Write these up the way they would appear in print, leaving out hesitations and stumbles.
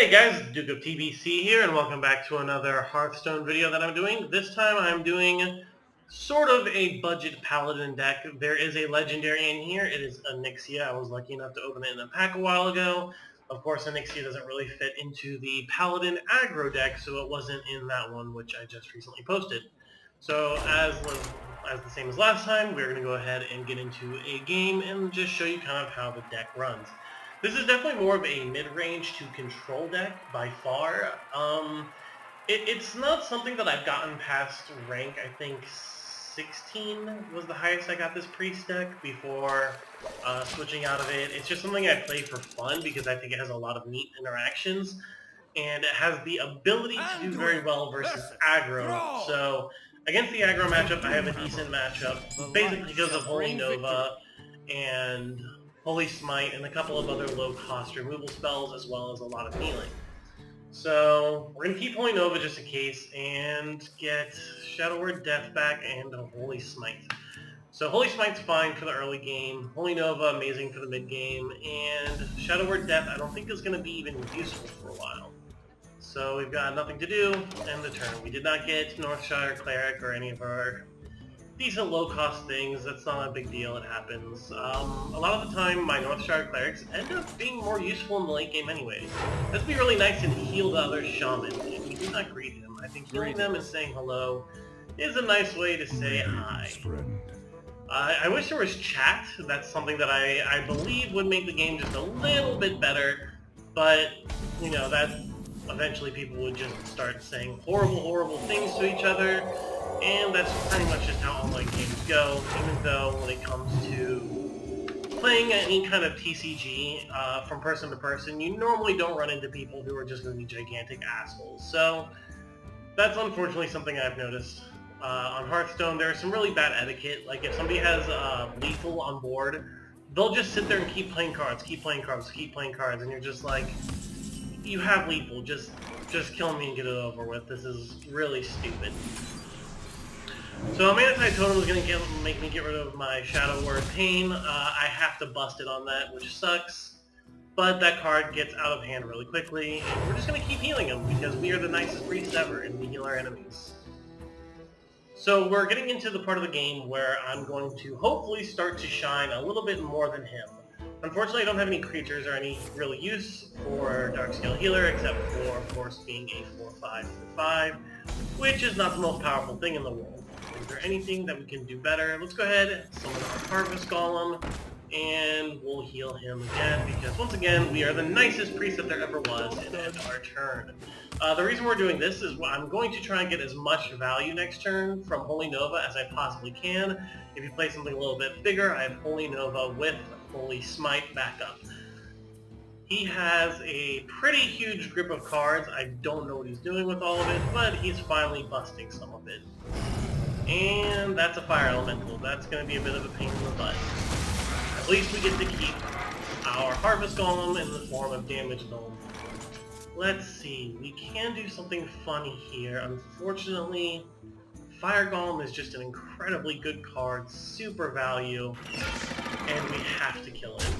Hey guys, Duke of TBC here, and welcome back to another Hearthstone video that I'm doing. This time I'm doing sort of a budget Paladin deck. There is a legendary in here. It is Onyxia. I was lucky enough to open it in a pack a while ago. Of course, Onyxia doesn't really fit into the Paladin aggro deck, so it wasn't in that one, which I just recently posted. So as the same as last time, we're going to go ahead and get into a game and just show you kind of how the deck runs. This is definitely more of a mid-range to control deck by far. It's not something that I've gotten past rank. I think 16 was the highest I got this priest deck before switching out of it. It's just something I play for fun because I think it has a lot of neat interactions, and it has the ability to do very well versus aggro. So against the aggro matchup, I have a decent matchup, basically because of Holy Nova and Holy Smite and a couple of other low-cost removal spells, as well as a lot of healing. So we're going to keep Holy Nova just in case, and get Shadow Word Death back and a Holy Smite. So Holy Smite's fine for the early game, Holy Nova amazing for the mid game, and Shadow Word Death I don't think is going to be even useful for a while. So we've got nothing to do, end the turn. We did not get Northshire Cleric or any of our decent low-cost things. That's not a big deal, it happens. A lot of the time, my Northshire Clerics end up being more useful in the late game anyways. Let's be really nice and heal the other Shaman, and we did not greet him. I think healing them and saying hello is a nice way to say hi. I wish there was chat. That's something that I believe would make the game just a little bit better, but, you know, that eventually people would just start saying horrible things to each other, and that's pretty much just how online games go, even though when it comes to playing any kind of TCG from person to person, you normally don't run into people who are just going to be gigantic assholes. So that's unfortunately something I've noticed. On Hearthstone, there's some really bad etiquette. Like if somebody has lethal on board, they'll just sit there and keep playing cards, and you're just like, you have lethal, just kill me and get it over with. This is really stupid. So Manatide Totem is going to make me get rid of my Shadow Word Pain. I have to bust it on that, which sucks. But that card gets out of hand really quickly, and we're just going to keep healing him because we are the nicest priests ever and we heal our enemies. So we're getting into the part of the game where I'm going to hopefully start to shine a little bit more than him. Unfortunately, I don't have any creatures or any real use for Darkscale Healer, except for, of course, being a 4/5/5, which is not the most powerful thing in the world. Is there anything that we can do better? Let's go ahead and summon our Harvest Golem, and we'll heal him again, because once again, we are the nicest priest that there ever was, and end our turn. The reason we're doing this is I'm going to try and get as much value next turn from Holy Nova as I possibly can. If you play something a little bit bigger, I have Holy Nova with Holy Smite backup. He has a pretty huge grip of cards. I don't know what he's doing with all of it, but he's finally busting some of it. And that's a Fire Elemental. That's going to be a bit of a pain in the butt. At least we get to keep our Harvest Golem in the form of Damage Golem. Let's see, we can do something funny here. Unfortunately, Fire Golem is just an incredibly good card, super value, and we have to kill it.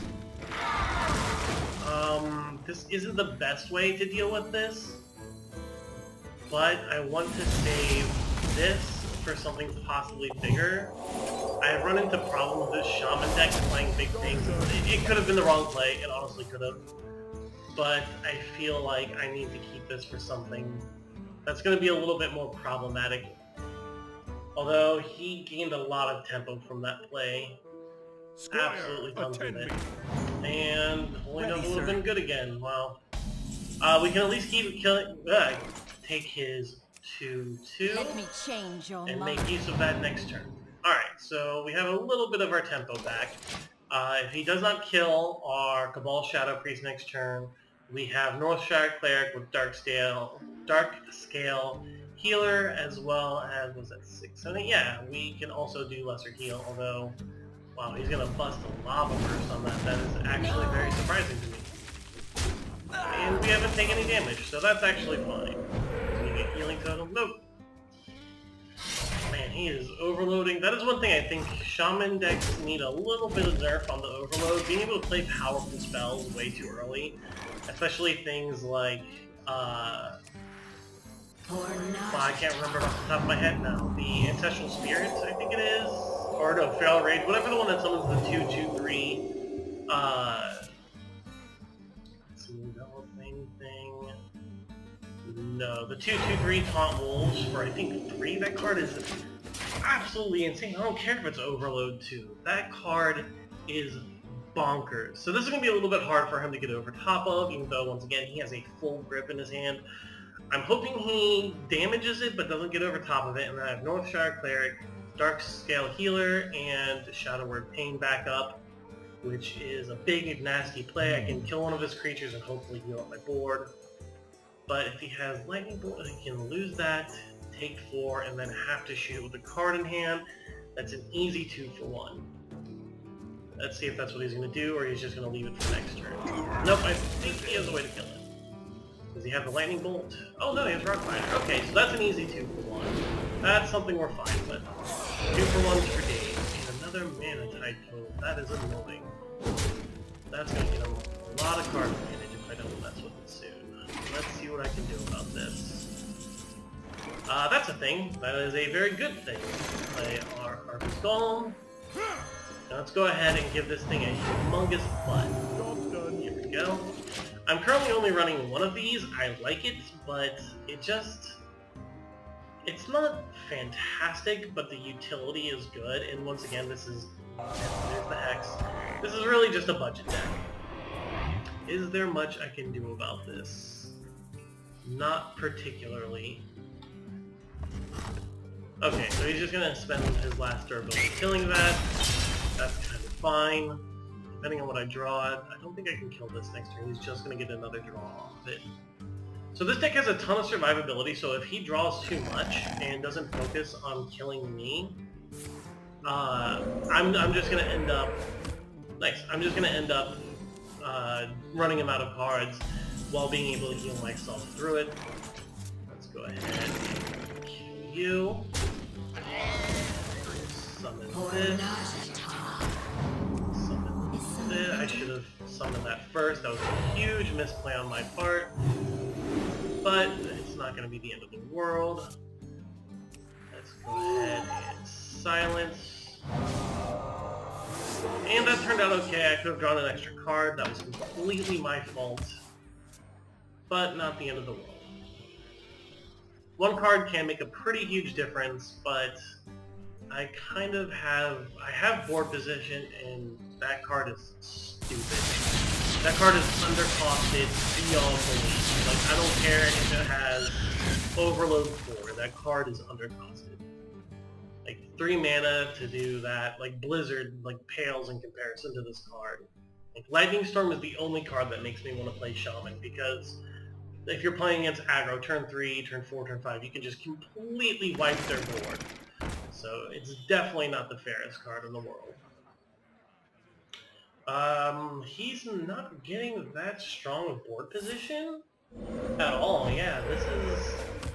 This isn't the best way to deal with this, but I want to save this for something possibly bigger. I've run into problems with this Shaman deck playing big things. It could have been the wrong play, it honestly could have. But I feel like I need to keep this for something that's going to be a little bit more problematic. Although he gained a lot of tempo from that play. Absolutely tons of it. And Holy Nova would have been good again. Well, we can at least keep killing. Take his 2/2 and make use of that next turn. Alright, so we have a little bit of our tempo back. If he does not kill our Cabal Shadow Priest next turn, we have Northshire Cleric with Darkscale Healer, as well as, was that 6, 7, 8? Yeah, we can also do Lesser Heal, although, wow, he's going to bust a Lava Burst on that. That is actually very surprising to me. And we haven't taken any damage, so that's actually fine. Do we get Healing Totem? Nope. Man, he is overloading. That is one thing I think Shaman decks need a little bit of nerf on the overload. Being able to play powerful spells way too early Especially things like, I can't remember off the top of my head now. The Ancestral Spirits, I think it is. Or no, Feral Rage, whatever the one that summons the 2/2/3, developing thing. No, the 2/2/3 Taunt Wolves for I think 3. That card is absolutely insane. I don't care if it's Overload 2. That card is bonkers. So this is going to be a little bit hard for him to get over top of, even though once again he has a full grip in his hand. I'm hoping he damages it but doesn't get over top of it, and then I have Northshire Cleric, Dark Scale Healer, and Shadow Word Pain back up, which is a big nasty play. I can kill one of his creatures and hopefully heal up my board. But if he has Lightning Bolt, he can lose that, take 4, and then have to shoot with a card in hand. That's an easy 2 for 1. Let's see if that's what he's going to do, or he's just going to leave it for next turn. Nope, I think he has a way to kill it. Does he have the Lightning Bolt? Oh no, he has Rock Fighter. Okay, so that's an easy 2 for 1. That's something we're fine with. 2 for 1s for days. And another Mana Tide Total. That is annoying. That's going to get him a lot of card advantage if I don't mess with it soon. Let's see what I can do about this. That's a thing. That is a very good thing. Play our Harvest Golem. Now let's go ahead and give this thing a humongous butt. Here we go. I'm currently only running one of these. I like it, but it's not fantastic, but the utility is good. And once again, there's the Hex. This is really just a budget deck. Is there much I can do about this? Not particularly. Okay, so he's just going to spend his last durability killing that. That's kind of fine. Depending on what I draw, I don't think I can kill this next turn. He's just going to get another draw off of it. So this deck has a ton of survivability, so if he draws too much and doesn't focus on killing me, I'm just going to end up... Nice. I'm just going to end up running him out of cards while being able to heal myself through it. Let's go ahead and kill you. Summon this. I should have summoned that first. That was a huge misplay on my part, but it's not going to be the end of the world. Let's go ahead and silence. And that turned out okay. I could have drawn an extra card. That was completely my fault, but not the end of the world. One card can make a pretty huge difference, but I have board position, and that card is stupid. That card is undercosted beyond belief. Like, I don't care if it has Overload 4, that card is undercosted. Like, 3 mana to do that, like Blizzard, like, pales in comparison to this card. Like, Lightning Storm is the only card that makes me want to play Shaman, because if you're playing against aggro, turn 3, turn 4, turn 5, you can just completely wipe their board. So it's definitely not the fairest card in the world. He's not getting that strong of board position at all. Yeah,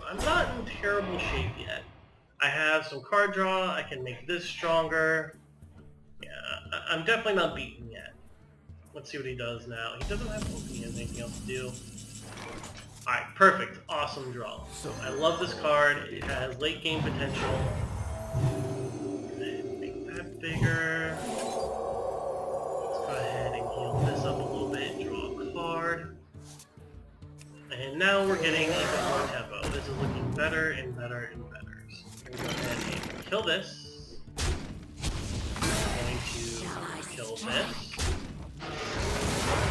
I'm not in terrible shape yet. I have some card draw, I can make this stronger. Yeah, I'm definitely not beaten yet. Let's see what he does now. He doesn't have anything else to do. Alright, perfect. Awesome draw. So I love this card. It has late game potential. Make that bigger. Let's go ahead and heal this up a little bit. Draw a card. And now we're getting even more tempo. This is looking better and better and better. So we're going to go ahead and kill this. I'm going to kill this.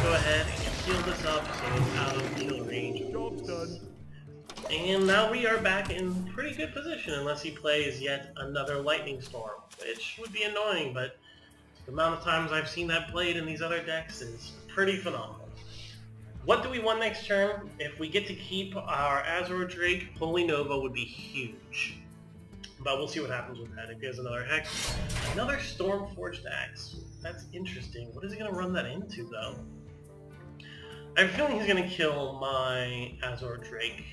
Go ahead and heal this up so it's out of kill range. And now we are back in pretty good position unless he plays yet another Lightning Storm, which would be annoying, but the amount of times I've seen that played in these other decks is pretty phenomenal. What do we want next turn? If we get to keep our Azure Drake, Holy Nova would be huge. But we'll see what happens with that. If he has another Hex, another Stormforged Axe. That's interesting. What is he going to run that into, though? I have a feeling he's going to kill my Azure Drake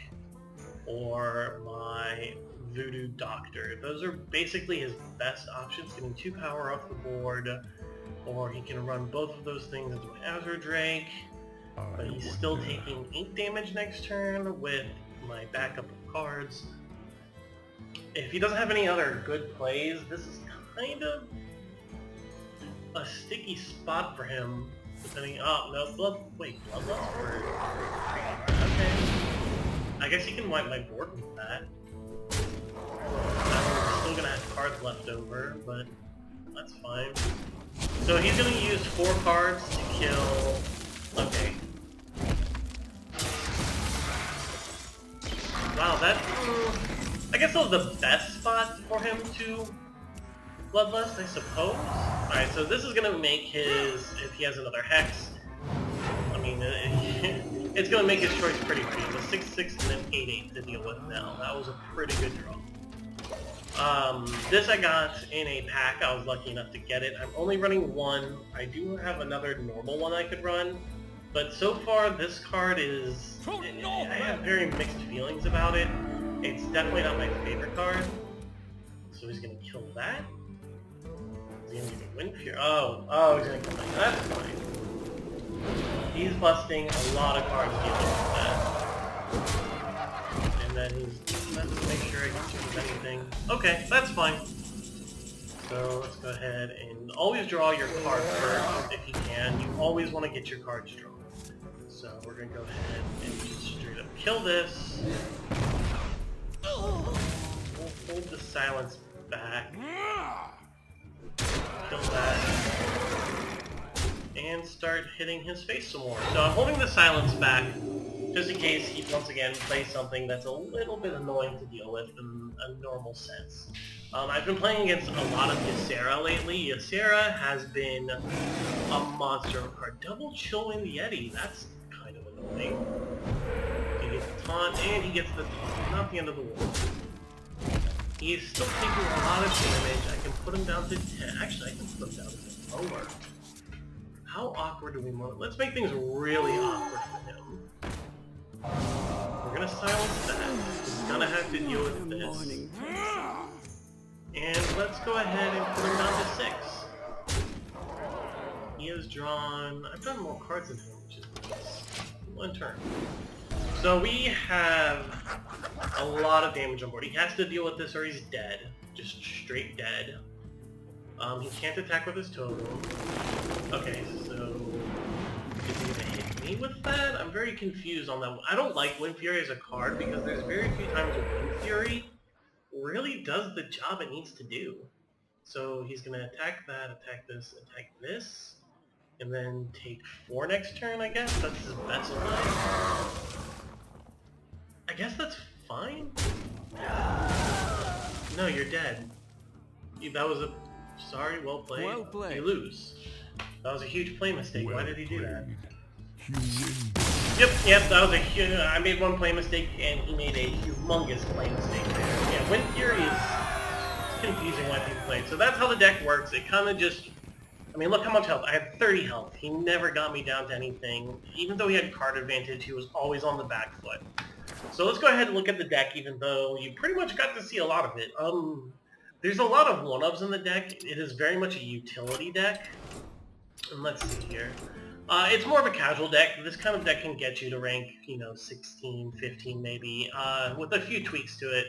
or my Voodoo Doctor. Those are basically his best options, getting 2 power off the board, or he can run both of those things into my Azure Drake. But he's still taking 8 damage next turn with my backup of cards. If he doesn't have any other good plays, this is kind of a sticky spot for him. Depending, oh no, Bloodlust or okay. I guess he can wipe my board with that. I'm still gonna have cards left over, but that's fine. So he's gonna use 4 cards to kill. Okay. Wow, that. I guess that was the best spot for him to Bloodlust, I suppose. Alright, so this is gonna make his. If he has another Hex, I mean, it's gonna make his choice pretty pretty. It was 6/6 and then 8/8 to deal with now. That was a pretty good draw. This I got in a pack. I was lucky enough to get it. I'm only running 1. I do have another normal one I could run, but so far this card is... I have very mixed feelings about it. It's definitely not my favorite card. So he's gonna kill that. He's gonna do the Wind Fury. Oh, he's gonna kill that. That's fine. He's busting a lot of cards dealing with that. And then let's make sure I can choose anything. Okay, that's fine. So let's go ahead and always draw your card first if you can. You always want to get your cards drawn. So we're gonna go ahead and just straight up kill this. We'll hold the silence back. Kill that. And start hitting his face some more. So I'm holding the silence back just in case he once again plays something that's a little bit annoying to deal with in a normal sense. I've been playing against a lot of Ysera lately. Ysera has been a monster of a card. Double Chillwind Yeti, that's kind of annoying. He gets the taunt, and he gets the taunt. Not the end of the world. He is still taking a lot of damage. I can put him down to 10. Actually, I can put him down to lower. How awkward do we want it? Let's make things really awkward for him. We're gonna silence that. He's gonna have to deal with this. And let's go ahead and put him down to 6. He has drawn... I've drawn more cards than him, which is nice. 1 turn. So we have a lot of damage on board. He has to deal with this or he's dead. Just straight dead. He can't attack with his totem. Okay, so... is he gonna hit me with that? I'm very confused on that one. I don't like Wind Fury as a card because there's very few times when Wind Fury really does the job it needs to do. So he's gonna attack that, attack this, and then take 4 next turn, I guess? That's his best play. I guess that's fine? No, you're dead. That was a... Sorry, well played. Well played. You lose. That was a huge play mistake. Well Why did he do that? played. Yep, that was a huge... I made one play mistake, and he made a humongous play mistake there. Yeah, Wind Fury is confusing why people play it. So that's how the deck works. It kind of just... I mean, look how much health. I had 30 health. He never got me down to anything. Even though he had card advantage, he was always on the back foot. So let's go ahead and look at the deck, even though you pretty much got to see a lot of it. There's a lot of one-ups in the deck. It is very much a utility deck. And let's see here. It's more of a casual deck. This kind of deck can get you to rank, 16, 15 maybe, with a few tweaks to it.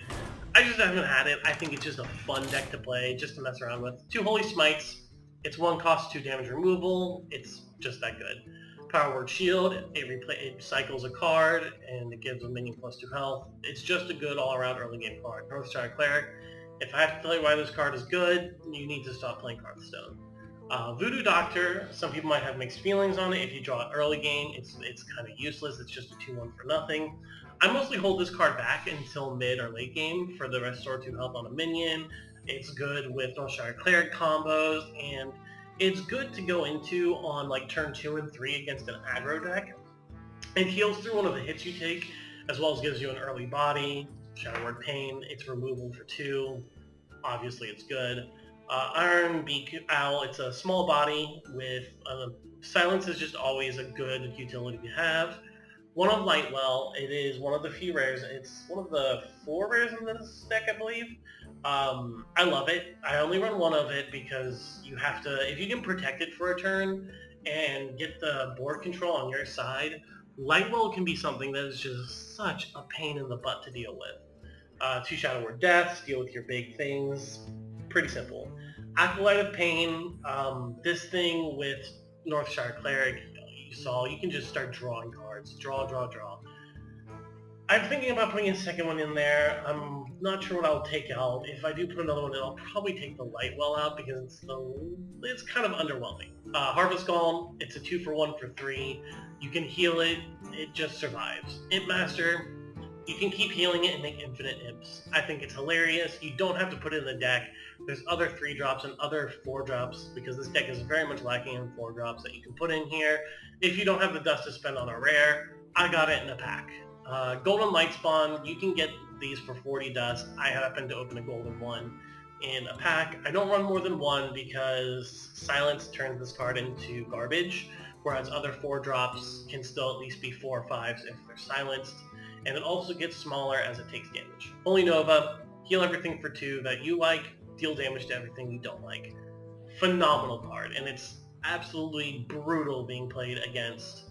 I just haven't had it. I think it's just a fun deck to play, just to mess around with. 2 Holy Smites. It's 1 cost, 2 damage removal. It's just that good. Power Word Shield. It cycles a card, and it gives a minion plus 2 health. It's just a good all-around early game card. Northstar Cleric. If I have to tell you why this card is good, you need to stop playing Hearthstone. Voodoo Doctor, some people might have mixed feelings on it. If you draw it early game, it's kind of useless. It's just a 2/1 for nothing. I mostly hold this card back until mid or late game for the restore 2 health on a minion. It's good with Northshire Cleric combos, and it's good to go into on like turn 2 and 3 against an aggro deck. It heals through one of the hits you take, as well as gives you an early body. Shadow Word Pain, it's removal for 2. Obviously it's good. Iron Beak Owl, it's a small body with silence is just always a good utility to have. One of Lightwell, it is one of the few rares. It's one of the 4 rares in this deck, I believe. I love it. I only run 1 of it because you have to, if you can protect it for a turn, and get the board control on your side, Lightwell can be something that is just such a pain in the butt to deal with. 2 Shadow Word Deaths, deal with your big things, pretty simple. Acolyte of Pain, this thing with Northshire Cleric, you saw, you can just start drawing cards. Draw, draw, draw. I'm thinking about putting a second one in there. I'm not sure what I'll take out. If I do put another one in, I'll probably take the Lightwell out because it's kind of underwhelming. Harvest Golem, it's a 2 for 1 for 3. You can heal it, it just survives. Imp Master, you can keep healing it and make infinite imps. I think it's hilarious. You don't have to put it in the deck. There's other 3-drops and other 4-drops because this deck is very much lacking in 4-drops that you can put in here. If you don't have the dust to spend on a rare, I got it in a pack. Golden Lightspawn, you can get these for 40 dust. I happen to open a golden one in a pack. I don't run more than one because Silence turns this card into garbage, whereas other 4-drops can still at least be 4 or 5s if they're silenced. And it also gets smaller as it takes damage. Holy Nova, heal everything for 2 that you like, deal damage to everything you don't like. Phenomenal card, and it's absolutely brutal being played against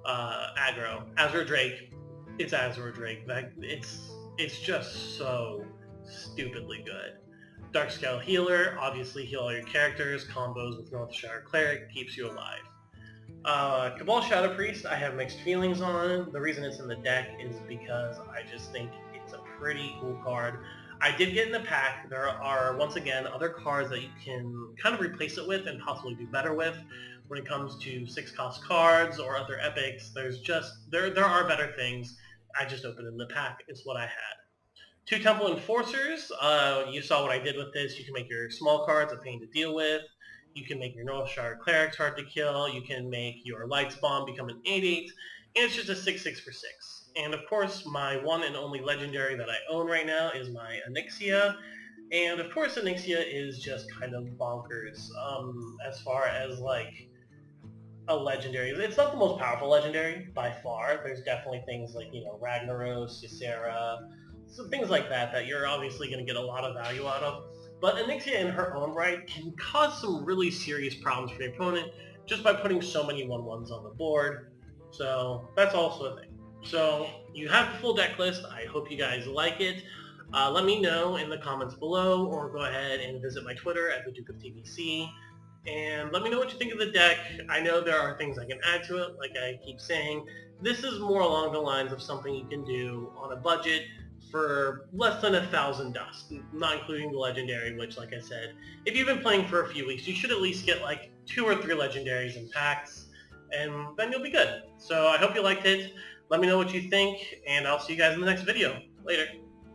aggro. Azure Drake, it's Azure Drake. It's just so stupidly good. Darkscale Healer, obviously heal all your characters. Combos with Northshire Cleric keeps you alive. Cabal Shadow Priest, I have mixed feelings on. The reason it's in the deck is because I just think it's a pretty cool card. I did get in the pack. There are, once again, other cards that you can kind of replace it with and possibly do better with. When it comes to 6-cost cards or other epics, there are better things. I just opened in the pack. It's what I had. 2 Temple Enforcers. You saw what I did with this. You can make your small cards a pain to deal with. You can make your Northshire Clerics hard to kill. You can make your Lightspawn become an 8-8. And it's just a 6-6 for 6. And of course, my one and only legendary that I own right now is my Onyxia. And of course, Onyxia is just kind of bonkers as far as like a legendary. It's not the most powerful legendary by far. There's definitely things like, Ragnaros, Ysera, some things like that you're obviously going to get a lot of value out of. But Onyxia in her own right can cause some really serious problems for your opponent just by putting so many 1/1s on the board. So that's also a thing. So you have the full deck list. I hope you guys like it. Let me know in the comments below, or go ahead and visit my Twitter at the Duke of TBC. And let me know what you think of the deck. I know there are things I can add to it, like I keep saying. This is more along the lines of something you can do on a budget for less than 1,000 dust, not including the legendary, which, like I said, if you've been playing for a few weeks, you should at least get like 2 or 3 legendaries in packs, and then you'll be good. So I hope you liked it. Let me know what you think, and I'll see you guys in the next video. Later.